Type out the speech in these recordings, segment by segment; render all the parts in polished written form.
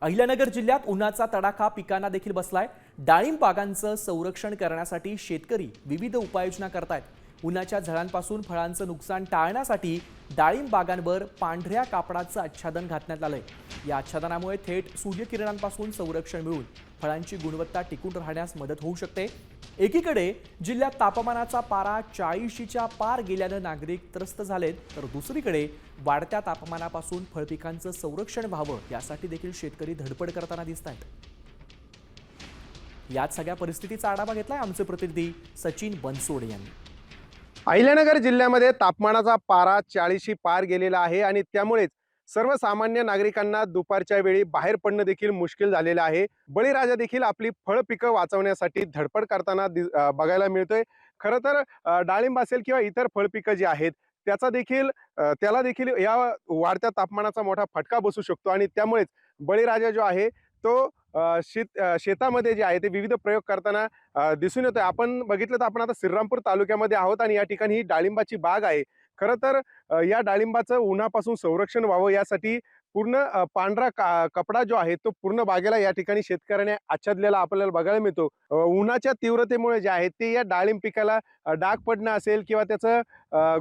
अहिल्यानगर जिल्ह्यात उन्हाचा तडाखा पिकांना देखील बसलाय। डाळिंब बागांचं संरक्षण करण्यासाठी शेतकरी विविध उपाययोजना करतायत। उन्हाच्या झळांपासून फळांचं नुकसान टाळण्यासाठी डाळिंब बागांवर पांढऱ्या कापडाचं आच्छादन घातण्यात आलंय। या आच्छादनामुळे थेट सूर्यकिरणांपासून संरक्षण मिळून फळांची गुणवत्ता टिकून राहण्यास मदत होऊ शकते। एकीकडे जिल्ह्यात तापमानाचा पारा 40च्या पार गेल्यानं नागरिक त्रस्त झालेत, तर दुसरीकडे वाढत्या तापमानापासून फळपिकांचं संरक्षण व्हावं यासाठी देखील शेतकरी धडपड करताना दिसतायत। यात सगळ्या परिस्थितीचा आढावा घेतलाय आमचे प्रतिनिधी सचिन बनसोडे यांनी। अहिल्यानगर जिल्ह्यामध्ये तापमानाचा पारा 40शी पार गेलेला आहे आणि त्यामुळेच सर्वसामान्य नागरिकांना दुपारच्या वेळी बाहेर पडणं देखील मुश्किल झालेलं आहे। बळीराजा देखील आपली फळ पिकं वाचवण्यासाठी धडपड करताना बघायला मिळतोय। खरं तर डाळिंब असेल किंवा इतर फळ पिकं जी आहेत त्याला देखील या वाढत्या तापमानाचा मोठा फटका बसू शकतो आणि त्यामुळेच बळीराजा जो आहे तो शेतामध्ये जे आहे ते विविध प्रयोग करताना दिसून येतोय। आपण बघितलं तर आपण आता श्रीरामपूर तालुक्यामध्ये आहोत आणि या ठिकाणी ही डाळिंबाची बाग आहे। खरं तर या डाळिंबाचं उन्हापासून संरक्षण व्हावं यासाठी पूर्ण पांढरा कपडा जो आहे तो पूर्ण बागेला या ठिकाणी शेतकऱ्याने आच्छादलेला आपल्याला बघायला मिळतो। उन्हाच्या तीव्रतेमुळे जे आहे ते या डाळिंब पिकाला डाग पडणं असेल किंवा त्याचं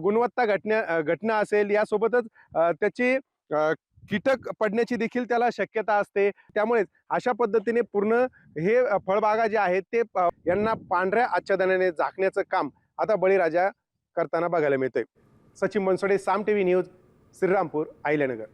गुणवत्ता घटणं असेल, यासोबतच त्याची कीटक पडण्याची देखील त्याला शक्यता असते। त्यामुळे अशा पद्धतीने पूर्ण हे फळबागा जे आहेत ते यांना पांढऱ्या आच्छादनाने झाकण्याचं काम आता बळीराजा करताना बघायला मिळतंय। सचिन बनसोडे, साम टीव्ही न्यूज, श्रीरामपूर, अहिल्यानगर।